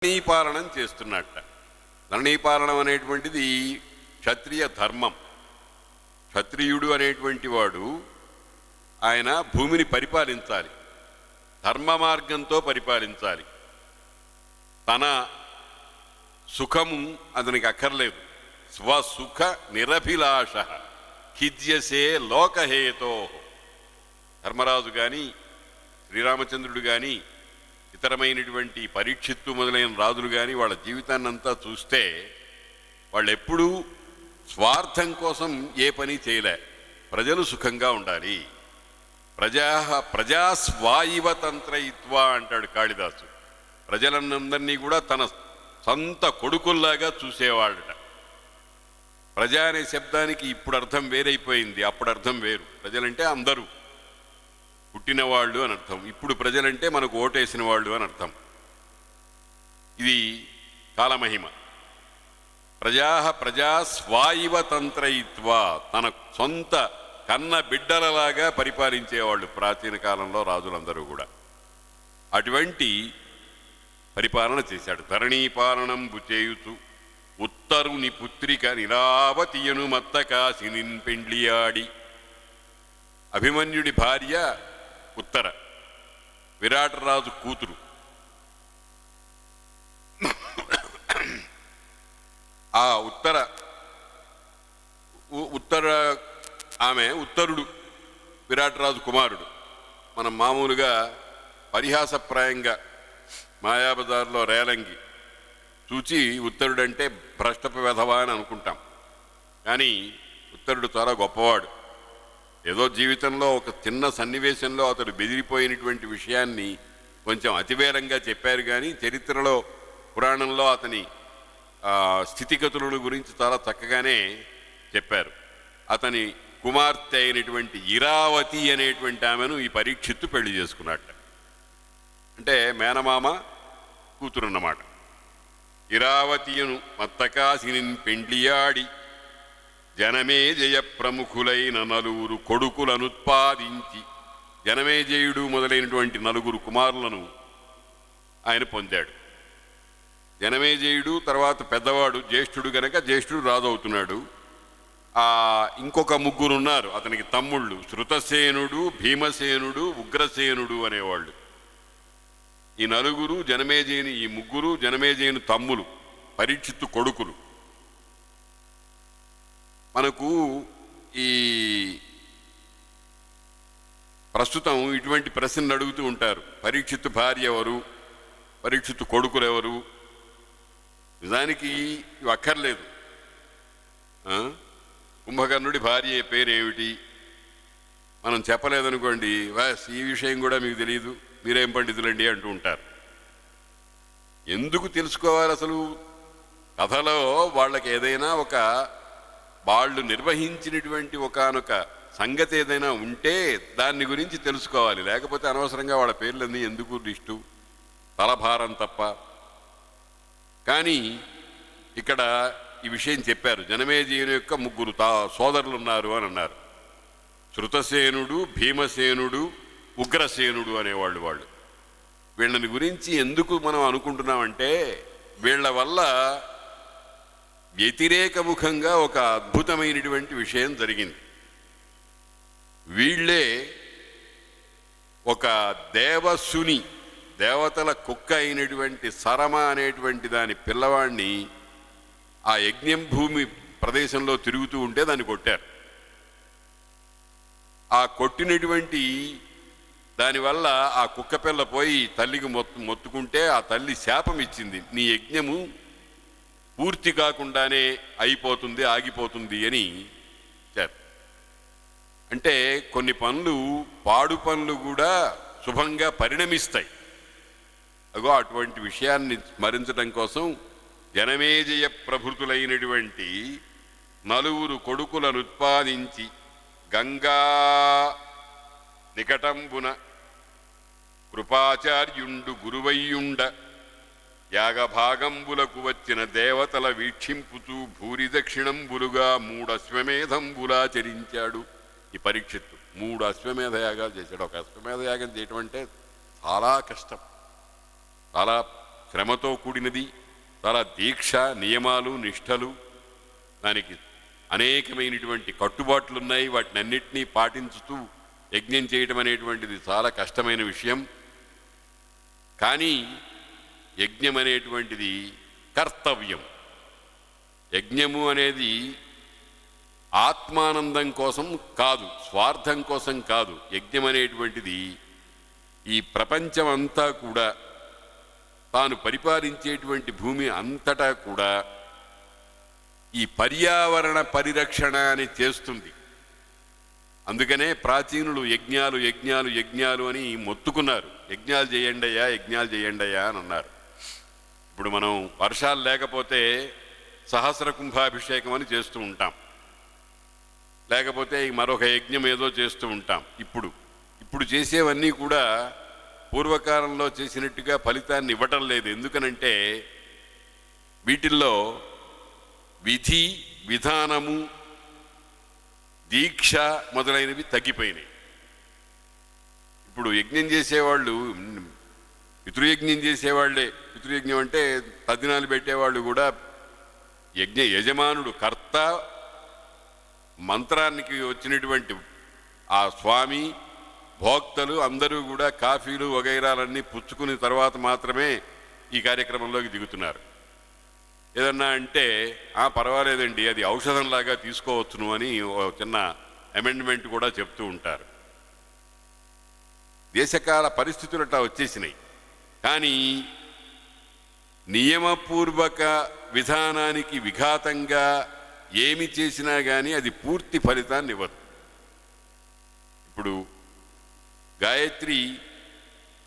ధరణీపాలనం చేస్తున్నట్ట. ధరణీపాలనం అనేటువంటిది క్షత్రియ ధర్మం. క్షత్రియుడు అనేటువంటి వాడు ఆయన భూమిని పరిపాలించాలి, ధర్మ మార్గంతో పరిపాలించాలి. తన సుఖము అతనికి అక్కర్లేదు. స్వసుఖ నిరభిలాష ఖిద్యసే లోకహేతో. ధర్మరాజు కానీ శ్రీరామచంద్రుడు కానీ ఇతరమైనటువంటి పరీక్షిత్తు మొదలైన రాజులు కానీ వాళ్ళ జీవితాన్నంతా చూస్తే వాళ్ళు ఎప్పుడూ స్వార్థం కోసం ఏ పని చేయలే. ప్రజలు సుఖంగా ఉండాలి. ప్రజాస్వాయివతంత్రయిత్వా అంటాడు కాళిదాసు. ప్రజలందరినీ కూడా తన సొంత కొడుకుల్లాగా చూసేవాడట. ప్రజ అనే శబ్దానికి ఇప్పుడు అర్థం వేరైపోయింది, అప్పుడు అర్థం వేరు. ప్రజలంటే అందరూ, పుట్టినవాళ్ళు అని అర్థం. ఇప్పుడు ప్రజలంటే మనకు ఓటేసిన వాళ్ళు అని అర్థం. ఇది కాలమహిమ. ప్రజాస్వాయివతంత్రయిత్వా, తన సొంత కన్న బిడ్డలలాగా పరిపాలించేవాళ్ళు ప్రాచీన కాలంలో రాజులందరూ కూడా. అటువంటి పరిపాలన చేశాడు. ధరణీపాలనంబు చేయుచు ఉత్తరుని పుత్రిక నిరావతియను మత్తకాసినిన్ పెండ్లియాడి. అభిమన్యుడి భార్య ఉత్తర, విరాటరాజు కూతురు. ఆ ఉత్తర ఆమె ఉత్తరుడు విరాటరాజు కుమారుడు. మనం మామూలుగా పరిహాసప్రాయంగా మాయాబజార్లో రేలంగి చూచి ఉత్తరుడంటే భ్రష్టపు వెధవా అని అనుకుంటాం. కానీ ఉత్తరుడు చాలా గొప్పవాడు. ఏదో జీవితంలో ఒక చిన్న సన్నివేశంలో అతడు బెదిరిపోయినటువంటి విషయాన్ని కొంచెం అతివేలంగా చెప్పారు. కానీ చరిత్రలో పురాణంలో అతని స్థితిగతుల గురించి చాలా చక్కగానే చెప్పారు. అతని కుమార్తె అయినటువంటి ఇరావతి అనేటువంటి ఆమెను ఈ పరీక్షిత్తు పెళ్లి చేసుకున్నట్ట. అంటే మేనమామ కూతురు అన్నమాట. ఇరావతియను మత్తకాసినిన్ పెండ్లియాడి జనమేజయ ప్రముఖులైన నలుగురు కొడుకులనుత్పాదించి. జనమేజయుడు మొదలైనటువంటి నలుగురు కుమారులను ఆయన పొందాడు. జనమేజయుడు తర్వాత పెద్దవాడు, జ్యేష్ఠుడు గనక జ్యేష్ఠుడు రాజు అవుతున్నాడు. ఇంకొక ముగ్గురు ఉన్నారు అతనికి తమ్ముళ్ళు, శృతసేనుడు, భీమసేనుడు, ఉగ్రసేనుడు అనేవాళ్ళు. ఈ నలుగురు జనమేజయుని, ఈ ముగ్గురు జనమేజయుని తమ్ములు, పరీక్షిత్తు కొడుకులు. మనకు ఈ ప్రస్తుతం ఇటువంటి ప్రశ్నలు అడుగుతూ ఉంటారు. పరీక్షిత్తు భార్య ఎవరు, పరీక్షిత్తు కొడుకులు ఎవరు? నిజానికి ఇవి అక్కర్లేదు. కుంభకర్ణుడి భార్య పేరేమిటి మనం చెప్పలేదనుకోండి, ఈ విషయం కూడా మీకు తెలియదు, మీరేం పండితులండి అంటూ ఉంటారు. ఎందుకు తెలుసుకోవాలి అసలు? కథలో వాళ్ళకి ఏదైనా ఒక వాళ్ళు నిర్వహించినటువంటి ఒకానొక సంగతి ఏదైనా ఉంటే దాన్ని గురించి తెలుసుకోవాలి. లేకపోతే అనవసరంగా వాళ్ళ పేర్లన్నీ ఎందుకు లిస్టు, తలభారం తప్ప. కానీ ఇక్కడ ఈ విషయం చెప్పారు. జనమేజయుని యొక్క ముగ్గురు సోదరులు ఉన్నారు అని అన్నారు. శృతసేనుడు, భీమసేనుడు, ఉగ్రసేనుడు అనేవాళ్ళు. వాళ్ళు వీళ్ళని గురించి ఎందుకు మనం అనుకుంటున్నామంటే వీళ్ళ వల్ల వ్యతిరేకముఖంగా ఒక అద్భుతమైనటువంటి విషయం జరిగింది. వీళ్ళే ఒక దేవసుని, దేవతల కుక్క అయినటువంటి సరమ అనేటువంటి దాని పిల్లవాడిని ఆ యజ్ఞం భూమి ప్రదేశంలో తిరుగుతూ ఉంటే దాన్ని కొట్టారు. ఆ కొట్టినటువంటి దానివల్ల ఆ కుక్క పిల్ల పోయి తల్లికి మొత్తుకుంటే ఆ తల్లి శాపం ఇచ్చింది, నీ యజ్ఞము పూర్తి కాకుండానే అయిపోతుంది, ఆగిపోతుంది అని చెప్పారు. అంటే కొన్ని పనులు, పాడు పనులు కూడా శుభంగా పరిణమిస్తాయి. అగో అటువంటి విషయాన్ని స్మరించడం కోసం జనమేజయ ప్రభృతులైనటువంటి నలుగురు కొడుకులను ఉత్పాదించి గంగా నికటంబున కృపాచార్యుండు గురువయ్యుండ యాగభాగంబులకు వచ్చిన దేవతల వీక్షింపుతూ భూరి దక్షిణంబులుగా 3 అశ్వమేధంబులాచరించాడు. ఈ పరీక్షిత్తు 3 అశ్వమేధ యాగాలు చేశాడు. ఒక అశ్వమేధ యాగం చేయటం అంటే చాలా కష్టం, చాలా శ్రమతో కూడినది, చాలా దీక్ష, నియమాలు, నిష్టలు, దానికి అనేకమైనటువంటి కట్టుబాట్లున్నాయి. వాటిని అన్నిటినీ పాటించుతూ యజ్ఞం చేయటం అనేటువంటిది చాలా కష్టమైన విషయం. కానీ యజ్ఞం అనేటువంటిది కర్తవ్యం. యజ్ఞము అనేది ఆత్మానందం కోసం కాదు, స్వార్థం కోసం కాదు. యజ్ఞం అనేటువంటిది ఈ ప్రపంచం అంతా కూడా, తాను పరిపాలించేటువంటి భూమి అంతటా కూడా ఈ పర్యావరణ పరిరక్షణ అని చేస్తుంది. అందుకనే ప్రాచీనులు యజ్ఞాలు యజ్ఞాలు యజ్ఞాలు అని మొత్తుకున్నారు. యజ్ఞాలు చేయండయ్యా, యజ్ఞాలు చేయండయ్యా అని అన్నారు. ఇప్పుడు మనం వర్షాలు లేకపోతే సహస్ర కుంభాభిషేకం అని చేస్తూ ఉంటాం, లేకపోతే మరొక యజ్ఞం ఏదో చేస్తూ ఉంటాం. ఇప్పుడు చేసేవన్నీ కూడా పూర్వకాలంలో చేసినట్టుగా ఫలితాన్ని ఇవ్వటం లేదు. ఎందుకనంటే వీటిల్లో విధి, విధానము, దీక్ష మొదలైనవి తగ్గిపోయినాయి. ఇప్పుడు యజ్ఞం చేసేవాళ్ళు పితృయజ్ఞం చేసేవాళ్లే, పితృయజ్ఞం అంటే తద్దినాలు పెట్టేవాళ్ళు కూడా యజమానుడు, కర్త, మంత్రానికి వచ్చినటువంటి ఆ స్వామి, భోక్తలు అందరూ కూడా కాఫీలు వగైరాలన్నీ పుచ్చుకుని తర్వాత మాత్రమే ఈ కార్యక్రమంలోకి దిగుతున్నారు. ఏదన్నా అంటే పర్వాలేదండి, అది ఔషధంలాగా తీసుకోవచ్చును అని చిన్న అమెండ్మెంట్ కూడా చెప్తూ ఉంటారు. దేశకాల పరిస్థితులు అట్లా వచ్చేసినాయి. కానీ నియమపూర్వక విధానానికి విఘాతంగా ఏమి చేసినా కానీ అది పూర్తి ఫలితాన్ని ఇవ్వదు. ఇప్పుడు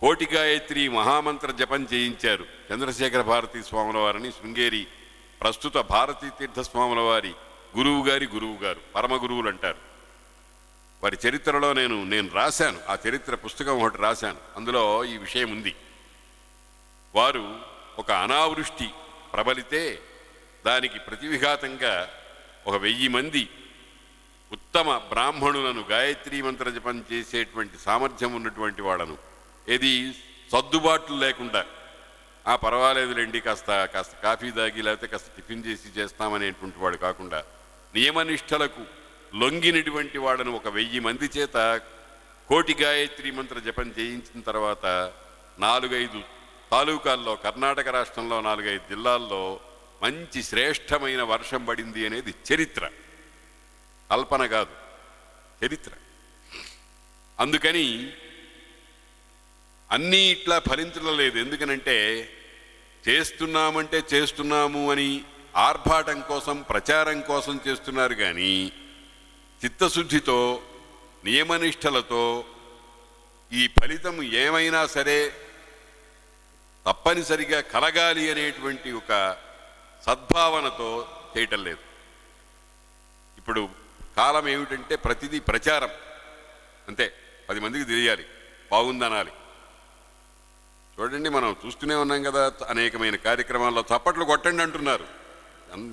కోటి గాయత్రి మహామంత్ర జపం చేయించారు చంద్రశేఖర భారతీ స్వాముల వారిని. శృంగేరి ప్రస్తుత భారతీ తీర్థస్వాముల వారి గురువు గారు పరమ గురువులు అంటారు. వారి చరిత్రలో నేను రాశాను, ఆ చరిత్ర పుస్తకం ఒకటి రాశాను. అందులో ఈ విషయం ఉంది. వారు ఒక అనావృష్టి ప్రబలితే దానికి ప్రతివిఘాతంగా 1000 మంది ఉత్తమ బ్రాహ్మణులను, గాయత్రీ మంత్ర జపం చేసేటువంటి సామర్థ్యం ఉన్నటువంటి వాళ్ళను, ఏది సర్దుబాట్లు లేకుండా పర్వాలేదులేండి కాస్త కాఫీ తాగి లేకపోతే కాస్త టిఫిన్ చేస్తామనేటువంటి వాడు కాకుండా నియమనిష్టలకు లొంగినటువంటి వాళ్ళను 1000 మంది చేత కోటి గాయత్రీ మంత్ర జపం చేయించిన తర్వాత 4-5 తాలూకాల్లో, కర్ణాటక రాష్ట్రంలో 4-5 జిల్లాల్లో మంచి శ్రేష్టమైన వర్షం పడింది అనేది చరిత్ర, కల్పన కాదు, చరిత్ర. అందుకని అన్నీ ఇట్లా ఫలించడం లేదు. ఎందుకనంటే చేస్తున్నామంటే చేస్తున్నాము అని ఆర్భాటం కోసం, ప్రచారం కోసం చేస్తున్నారు. కానీ చిత్తశుద్ధితో, నియమనిష్టలతో ఈ ఫలితం ఏమైనా సరే తప్పనిసరిగా కలగాలి అనేటువంటి ఒక సద్భావనతో చేయటం లేదు. ఇప్పుడు కాలం ఏమిటంటే ప్రతిదీ ప్రచారం, అంతే. 10 మందికి తెలియాలి, బాగుందనాలి. చూడండి, మనం చూస్తూనే ఉన్నాం కదా, అనేకమైన కార్యక్రమాల్లో చప్పట్లు కొట్టండి అంటున్నారు.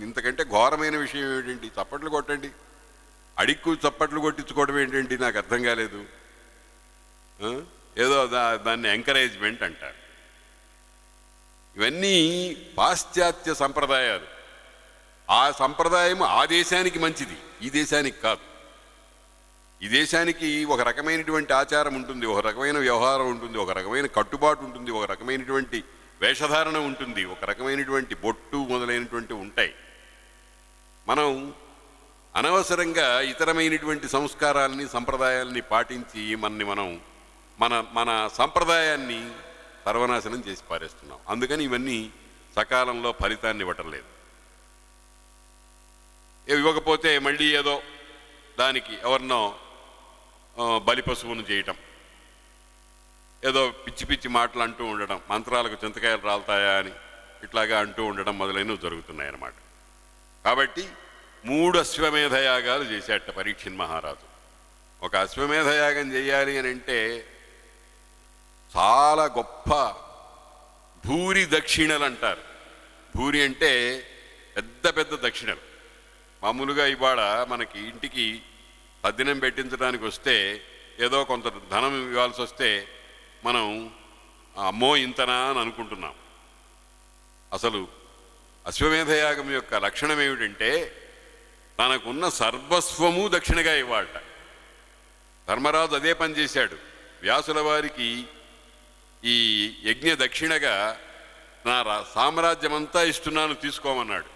ఇంతకంటే ఘోరమైన విషయం ఏమిటండి? చప్పట్లు కొట్టండి, అడిక్కు చప్పట్లు కొట్టించుకోవడం ఏంటండి? నాకు అర్థం కాలేదు. ఏదో దాన్ని ఎంకరేజ్మెంట్ అంటారు. ఇవన్నీ పాశ్చాత్య సంప్రదాయాలు. ఆ సంప్రదాయం ఆ దేశానికి మంచిది, ఈ దేశానికి కాదు. ఈ దేశానికి ఒక రకమైనటువంటి ఆచారం ఉంటుంది, ఒక రకమైన వ్యవహారం ఉంటుంది, ఒక రకమైన కట్టుబాటు ఉంటుంది, ఒక రకమైనటువంటి వేషధారణ ఉంటుంది, ఒక రకమైనటువంటి బొట్టు మొదలైనటువంటి ఉంటాయి. మనం అనవసరంగా ఇతరమైనటువంటి సంస్కారాలని, సంప్రదాయాలని పాటించి మనం మన సంప్రదాయాన్ని సర్వనాశనం చేసి పారేస్తున్నాం. అందుకని ఇవన్నీ సకాలంలో ఫలితాన్ని ఇవ్వటం లేదు. ఇవ్వకపోతే మళ్ళీ ఏదో దానికి ఎవరినో బలిపశువును చేయటం, ఏదో పిచ్చి పిచ్చి మాటలు అంటూ ఉండడం, మంత్రాలకు చింతకాయలు రాలుతాయా అని ఇట్లాగా అంటూ ఉండడం మొదలైనవి జరుగుతున్నాయి అన్నమాట. కాబట్టి 3 అశ్వమేధ యాగాలు చేసేట పరీక్షిన్ మహారాజు. ఒక అశ్వమేధ యాగం చేయాలి అని అంటే చాలా గొప్ప భూరి దక్షిణలు అంటారు. భూరి అంటే పెద్ద పెద్ద దక్షిణలు. మామూలుగా ఇవాళ మనకి ఇంటికి తద్దినం పెట్టించడానికి వస్తే ఏదో కొంత ధనం ఇవ్వాల్సి వస్తే మనం అమ్మో ఇంతనా అని అనుకుంటున్నాం. అసలు అశ్వమేధయాగం యొక్క లక్షణం ఏమిటంటే తనకున్న సర్వస్వము దక్షిణగా ఇవ్వాలట. ధర్మరాజు అదే పని చేశాడు. వ్యాసుల వారికి ఈ యజ్ఞ దక్షిణగా నా సామ్రాజ్యమంతా ఇస్తున్నాను, తీసుకోమన్నాడు.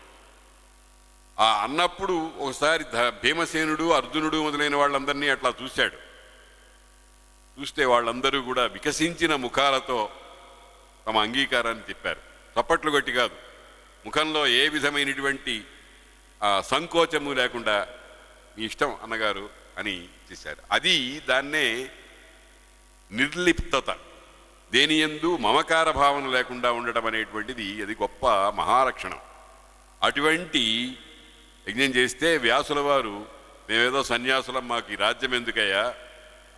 ఆ అన్నప్పుడు ఒకసారి భీమసేనుడు, అర్జునుడు మొదలైన వాళ్ళందరినీ అట్లా చూశాడు. చూస్తే వాళ్ళందరూ కూడా వికసించిన ముఖాలతో తమ అంగీకారాన్ని చెప్పారు. చప్పట్లు కొట్టి కాదు, ముఖంలో ఏ విధమైనటువంటి సంకోచము లేకుండా మీ ఇష్టం అన్నగారు అని చేశారు. అది దాన్నే నిర్లిప్తత, దేనియందు మమకార భావన లేకుండా ఉండటం అనేటువంటిది అది గొప్ప మహాలక్షణం. అటువంటి యజ్ఞం చేస్తే వ్యాసుల వారు, మేమేదో సన్యాసులం, మాకు ఈ రాజ్యం ఎందుకయ్యా,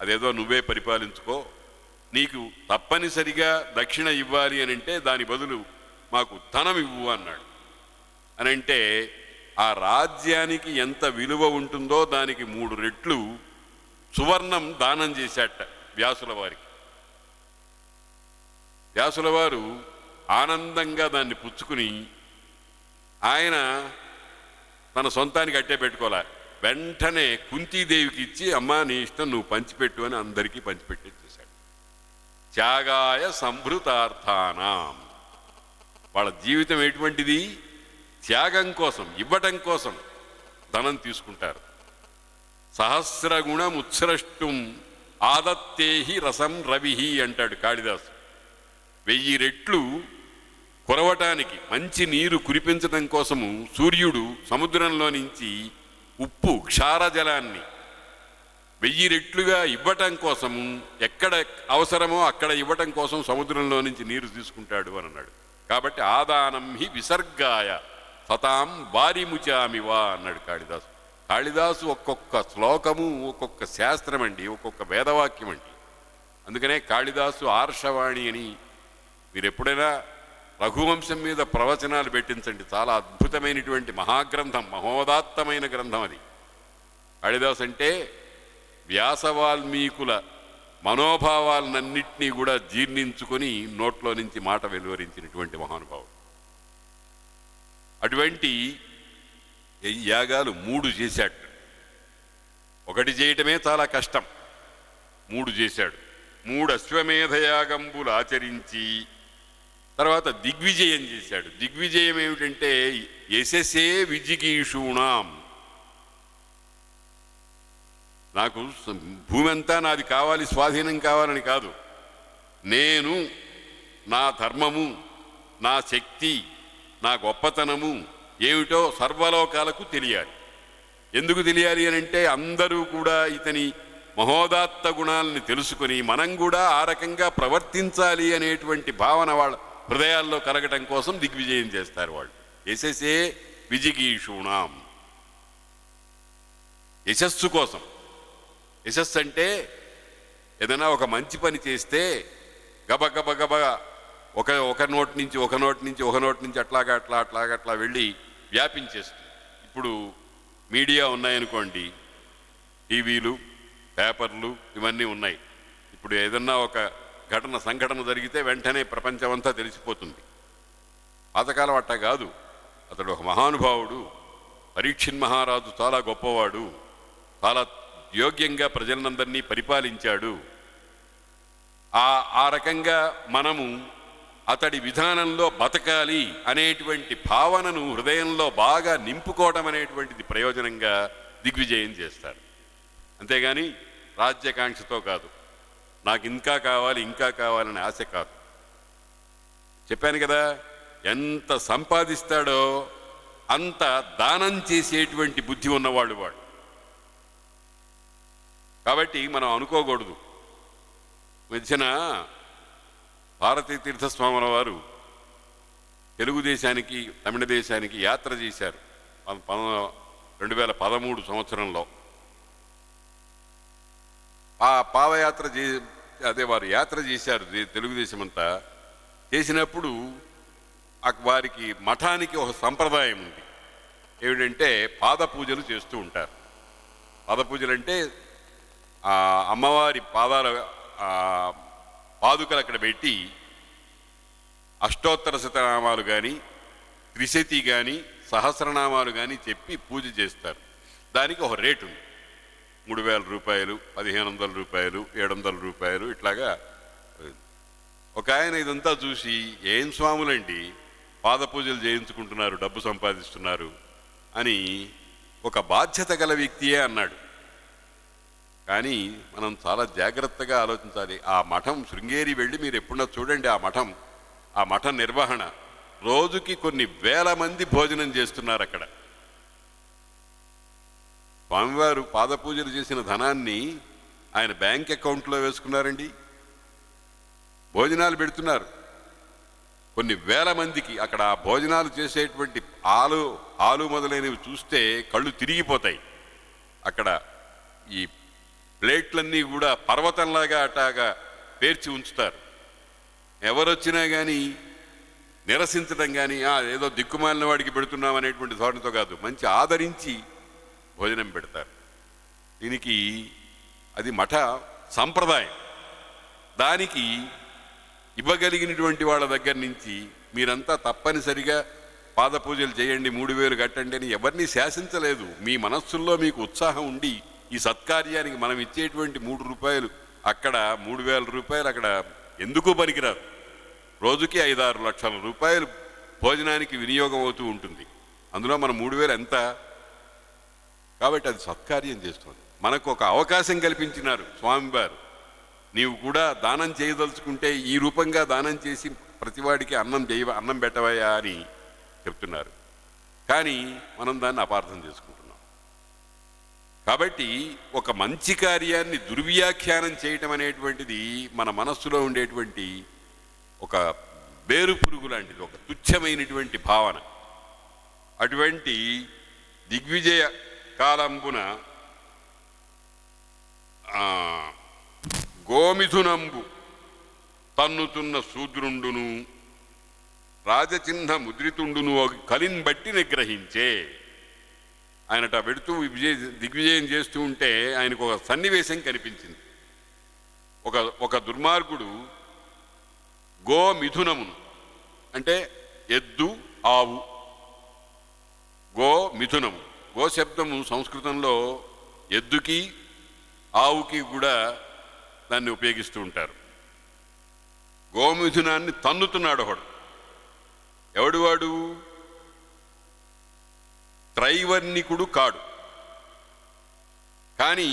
అదేదో నువ్వే పరిపాలించుకో, నీకు తప్పనిసరిగా దక్షిణ ఇవ్వాలి అని అంటే దాని బదులు మాకు ధనం ఇవ్వు అన్నాడు. అని అంటే ఆ రాజ్యానికి ఎంత విలువ ఉంటుందో దానికి 3 రెట్లు సువర్ణం దానం చేశాట వ్యాసుల వారికి. వ్యాసుల వారు ఆనందంగా దాన్ని పుచ్చుకుని ఆయన తన సొంతానికి అట్టే పెట్టుకోలే, వెంటనే కుంతీదేవికి ఇచ్చి అమ్మా నీ ఇష్టం నువ్వు పంచిపెట్టు అని అందరికీ పంచిపెట్టేసేసాడు. త్యాగాయ సంభృతార్థానాం. వాళ్ళ జీవితం ఎటువంటిది? త్యాగం కోసం, ఇవ్వటం కోసం ధనం తీసుకుంటారు. సహస్రగుణముత్సృష్టం ఆదత్తేహి రసం రవిహి అంటాడు కాళిదాసు. 1000 రెట్లు కురవటానికి, మంచి నీరు కురిపించడం కోసము సూర్యుడు సముద్రంలో నుంచి ఉప్పు క్షారజలాన్ని 1000 రెట్లుగా ఇవ్వటం కోసము, ఎక్కడ అవసరమో అక్కడ ఇవ్వటం కోసం సముద్రంలో నుంచి నీరు తీసుకుంటాడు అని అన్నాడు. కాబట్టి ఆదానం హి విసర్గాయ సతాం వారిముచామివా అన్నాడు కాళిదాసు. కాళిదాసు ఒక్కొక్క శ్లోకము ఒక్కొక్క శాస్త్రం అండి, ఒక్కొక్క వేదవాక్యం అండి. అందుకనే కాళిదాసు ఆర్షవాణి అని. మీరు ఎప్పుడైనా రఘువంశం మీద ప్రవచనాలు పెట్టించండి, చాలా అద్భుతమైనటువంటి మహాగ్రంథం, మహోదాత్తమైన గ్రంథం అది. కాళిదాసు అంటే వ్యాసవాల్మీకుల మనోభావాలన్నింటినీ కూడా జీర్ణించుకొని నోట్లో నుంచి మాట వెలువరించినటువంటి మహానుభావుడు. అటువంటి యాగాలు 3 చేశాడు. ఒకటి చేయటమే చాలా కష్టం, 3 చేశాడు. 3 అశ్వమేధయాగంబులు ఆచరించి తర్వాత దిగ్విజయం చేశాడు. దిగ్విజయం ఏమిటంటే యశసే విజిగీషూణాం. నాకు భూమి అంతా నాది కావాలి, స్వాధీనం కావాలని కాదు, నేను నా ధర్మము, నా శక్తి, నా గొప్పతనము ఏమిటో సర్వలోకాలకు తెలియాలి. ఎందుకు తెలియాలి అని అంటే అందరూ కూడా ఇతని మహోదాత్త గుణాలని తెలుసుకొని మనం కూడా ఆ రకంగా ప్రవర్తించాలి అనేటువంటి భావన వాళ్ళ హృదయాల్లో కలగటం కోసం దిగ్విజయం చేస్తారు వాళ్ళు. యశసే విజిగీషూణాం, యశస్సు కోసం. యశస్సు అంటే ఏదైనా ఒక మంచి పని చేస్తే గబగబ గబ ఒక నోటి నుంచి ఒక నోటి నుంచి అట్లా వెళ్ళి వ్యాపించేస్తుంది. ఇప్పుడు మీడియా ఉన్నాయనుకోండి, టీవీలు, పేపర్లు ఇవన్నీ ఉన్నాయి. ఇప్పుడు ఏదన్నా ఒక సంఘటన జరిగితే వెంటనే ప్రపంచమంతా తెలిసిపోతుంది. పాతకాలం అట్టా కాదు. అతడు ఒక మహానుభావుడు, పరీక్షిన్ మహారాజు చాలా గొప్పవాడు, చాలా యోగ్యంగా ప్రజలందరినీ పరిపాలించాడు. ఆ రకంగా మనము అతడి విధానంలో బతకాలి అనేటువంటి భావనను హృదయంలో బాగా నింపుకోవడం అనేటువంటిది ప్రయోజనంగా దిగ్విజయం చేస్తారు. అంతేగాని రాజ్యాకాంక్షతో కాదు, నాకు ఇంకా కావాలని ఆశ కాదు. చెప్పాను కదా, ఎంత సంపాదిస్తాడో అంత దానం చేసేటువంటి బుద్ధి ఉన్నవాడు వాడు. కాబట్టి మనం అనుకోకూడదు. మధ్యన భారతీ తీర్థస్వాముల వారు తెలుగుదేశానికి, తమిళ దేశానికి యాత్ర చేశారు 2013 సంవత్సరంలో. ఆ పాదయాత్ర వారు యాత్ర చేశారు తెలుగుదేశం అంతా. చేసినప్పుడు వారికి మఠానికి ఒక సంప్రదాయం ఉంది. ఏమిటంటే పాద పూజలు చేస్తూ ఉంటారు. పాద పూజలు అంటే అమ్మవారి పాదాల పాదుకలు అక్కడ పెట్టి అష్టోత్తర శతనామాలు కానీ, త్రిశతి కానీ, సహస్రనామాలు కానీ చెప్పి పూజ చేస్తారు. దానికి ఒక రేటు ఉంది. 3000 రూపాయలు, 1500 రూపాయలు, 700 రూపాయలు, ఇట్లాగా. ఒక ఆయన ఇదంతా చూసి, ఏం స్వాములండి పాద పూజలు చేయించుకుంటున్నారు, డబ్బు సంపాదిస్తున్నారు అని ఒక బాధ్యత గల వ్యక్తియే అన్నాడు. కానీ మనం చాలా జాగ్రత్తగా ఆలోచించాలి. ఆ మఠం శృంగేరి వెళ్ళి మీరు ఎప్పుడన్నా చూడండి. ఆ మఠం నిర్వహణ రోజుకి కొన్ని వేల మంది భోజనం చేస్తున్నారు అక్కడ. స్వామివారు పాదపూజలు చేసిన ధనాన్ని ఆయన బ్యాంక్ అకౌంట్లో వేసుకున్నారండి. భోజనాలు పెడుతున్నారు కొన్ని వేల మందికి. అక్కడ ఆ భోజనాలు చేసేటువంటి ఆలు మొదలైనవి చూస్తే కళ్ళు తిరిగిపోతాయి. అక్కడ ఈ ప్లేట్లన్నీ కూడా పర్వతంలాగా అటాగా పేర్చి ఉంచుతారు. ఎవరొచ్చినా కానీ నిరసించడం కానీ, ఏదో దిక్కుమాలిన వాడికి పెడుతున్నాం అనేటువంటి ధోరణితో కాదు, మంచి ఆదరించి భోజనం పెడతారు. దీనికి అది మఠ సంప్రదాయం. దానికి ఇవ్వగలిగినటువంటి వాళ్ళ దగ్గర నుంచి మీరంతా తప్పనిసరిగా పాద పూజలు చేయండి, 3000 కట్టండి అని ఎవరిని శాసించలేదు. మీ మనస్సుల్లో మీకు ఉత్సాహం ఉండి ఈ సత్కార్యానికి మనం ఇచ్చేటువంటి 3 రూపాయలు అక్కడ 3000 రూపాయలు అక్కడ ఎందుకు పనికిరాదు. రోజుకి 5-6 లక్షల రూపాయలు భోజనానికి వినియోగం అవుతూ ఉంటుంది. అందులో మనం 3000 ఎంత? కాబట్టి అది సత్కార్యం చేస్తుంది. మనకు ఒక అవకాశం కల్పించినారు స్వామివారు. నీవు కూడా దానం చేయదలుచుకుంటే ఈ రూపంగా దానం చేసి ప్రతివాడికి అన్నం పెట్టవయ్యా అని చెప్తున్నారు. కానీ మనం దాన్ని అపార్థం చేసుకుంటున్నాం. కాబట్టి ఒక మంచి కార్యాన్ని దుర్వ్యాఖ్యానం చేయటం అనేటువంటిది మన మనస్సులో ఉండేటువంటి ఒక బేరు పురుగు లాంటిది, ఒక తుచ్చమైనటువంటి భావన. అటువంటి దిగ్విజయ కాలంబున గోమిథునంబు తన్నుతున్న శూద్రుండును రాజచిహ్న ముద్రితుండును కలిన్ బట్టి నిగ్రహించే. ఆయనట వెడుతూ దిగ్విజయం చేస్తూ ఉంటే ఆయనకు ఒక సన్నివేశం కనిపించింది. ఒక దుర్మార్గుడు గోమిథునమును అంటే ఎద్దు ఆవు, గోమిథునము. గో శబ్దము సంస్కృతంలో ఎద్దుకి ఆవుకి కూడా దాన్ని ఉపయోగిస్తూ ఉంటారు. గోమిథునాన్ని తన్నుతున్నాడు ఒకడు. ఎవడు వాడు? త్రైవర్ణికుడు కాడు, కానీ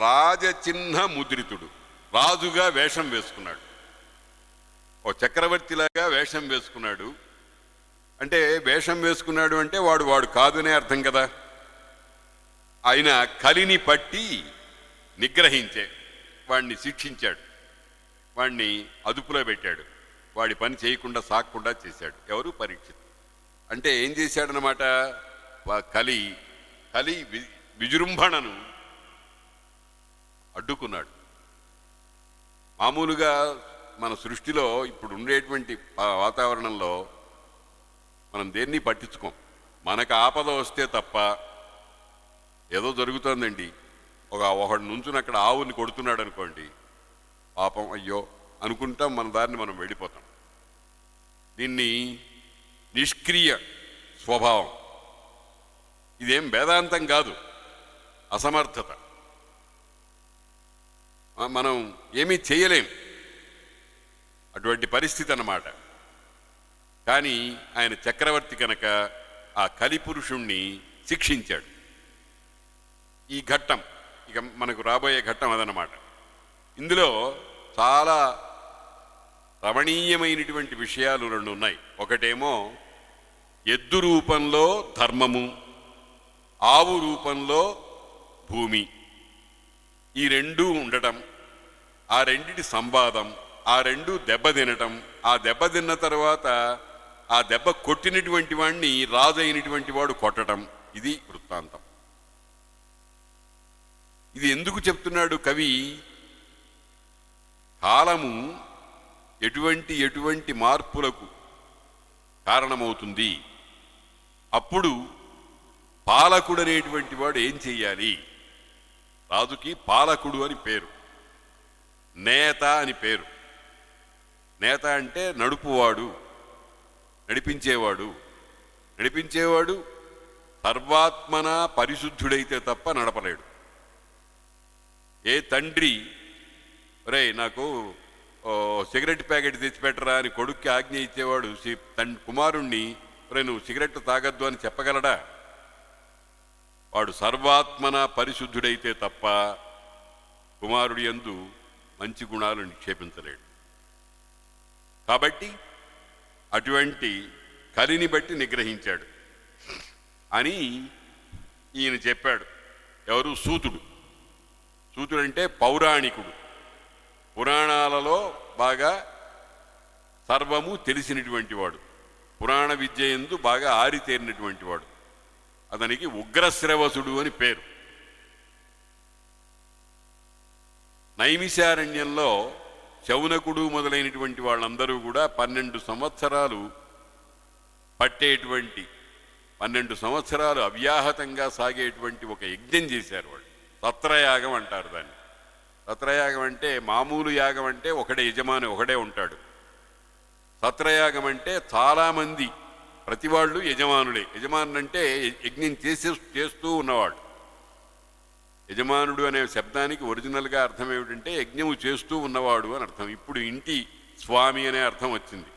రాజచిహ్న ముద్రితుడు, రాజుగా వేషం వేసుకున్నాడు. ఓ చక్రవర్తిలాగా వేషం వేసుకున్నాడు. అంటే వేషం వేసుకున్నాడు అంటే వాడు కాదునే అర్థం కదా. ఆయన కలిని పట్టి నిగ్రహించే, వాడిని శిక్షించాడు, వాడిని అదుపులో పెట్టాడు, వాడి పని చేయకుండా సాగకుండా చేశాడు. ఎవరు? పరీక్షిత్. అంటే ఏం చేశాడనమాట? కలి విజృంభణను అడ్డుకున్నాడు. మామూలుగా మన సృష్టిలో ఇప్పుడు ఉండేటువంటి వాతావరణంలో మనం దేన్ని పట్టించుకోం. మనకు ఆపద వస్తే తప్ప ఏదో జరుగుతుందండి. ఒకడు నుంచుని అక్కడ ఆవుని కొడుతున్నాడు అనుకోండి, పాపం అయ్యో అనుకుంటాం, మన దారిని మనం వెళ్ళిపోతాం. దీన్ని నిష్క్రియ స్వభావం. ఇదేం వేదాంతం కాదు, అసమర్థత. మనం ఏమీ చేయలేం, అటువంటి పరిస్థితి అన్నమాట. కానీ ఆయన చక్రవర్తి కనుక ఆ కలిపురుషుణ్ణి శిక్షించాడు. ఈ ఘట్టం ఇక మనకు రాబోయే ఘట్టం అదనమాట. ఇందులో చాలా రమణీయమైనటువంటి విషయాలు 2 ఉన్నాయి. ఒకటేమో ఎద్దు రూపంలో ధర్మము, ఆవు రూపంలో భూమి, ఈ 2 ఉండటం, ఆ రెండిటి సంవాదం, ఆ 2 దెబ్బతినటం, ఆ దెబ్బతిన్న తర్వాత ఆ దెబ్బ కొట్టినటువంటి వాడిని రాజు అయినటువంటి వాడు కొట్టడం, ఇది వృత్తాంతం. ఇది ఎందుకు చెప్తున్నాడు కవి? కాలము ఎటువంటి మార్పులకు కారణమవుతుంది. అప్పుడు పాలకుడు అనేటువంటి వాడు ఏం చెయ్యాలి? రాజుకి పాలకుడు అని పేరు, నేత అని పేరు. నేత అంటే నడుపువాడు, నడిపించేవాడు. నడిపించేవాడు సర్వాత్మన పరిశుద్ధుడైతే తప్ప నడపలేడు. ఏ తండ్రి రే నాకు సిగరెట్ ప్యాకెట్ తెచ్చిపెట్టరా అని కొడుక్కి ఆజ్ఞ ఇచ్చేవాడు కుమారుణ్ణి రే నువ్వు సిగరెట్ తాగద్దు అని చెప్పగలడా? వాడు సర్వాత్మన పరిశుద్ధుడైతే తప్ప కుమారుడి యందు మంచి గుణాలు నిక్షేపించలేడు. కాబట్టి అటువంటి కలిని బట్టి నిగ్రహించాడు అని ఈయన చెప్పాడు. ఎవరు? సూతుడు. సూతుడంటే పౌరాణికుడు, పురాణాలలో బాగా సర్వము తెలిసినటువంటి వాడు, పురాణ విద్య యందు బాగా ఆరితేరినటువంటి వాడు. అతనికి ఉగ్రశ్రవసుడు అని పేరు. నైమిషారణ్యంలో శౌనకుడు మొదలైనటువంటి వాళ్ళందరూ కూడా 12 సంవత్సరాలు పట్టేటువంటి 12 సంవత్సరాలు అవ్యాహతంగా సాగేటువంటి ఒక యజ్ఞం చేశారు వాళ్ళు. సత్రయాగం అంటారు దాన్ని. సత్రయాగం అంటే మామూలు యాగం అంటే ఒకడే యజమాని ఒకడే ఉంటాడు. సత్రయాగం అంటే చాలామంది, ప్రతి వాళ్ళు యజమానులే. యజమానుడు అంటే యజ్ఞం చేస్తూ ఉన్నవాడు. యజమానుడు అనే శబ్దానికి ఒరిజినల్గా అర్థం ఏమిటంటే యజ్ఞము చేస్తూ ఉన్నవాడు అని అర్థం. ఇప్పుడు ఇంటి స్వామి అనే అర్థం వచ్చింది.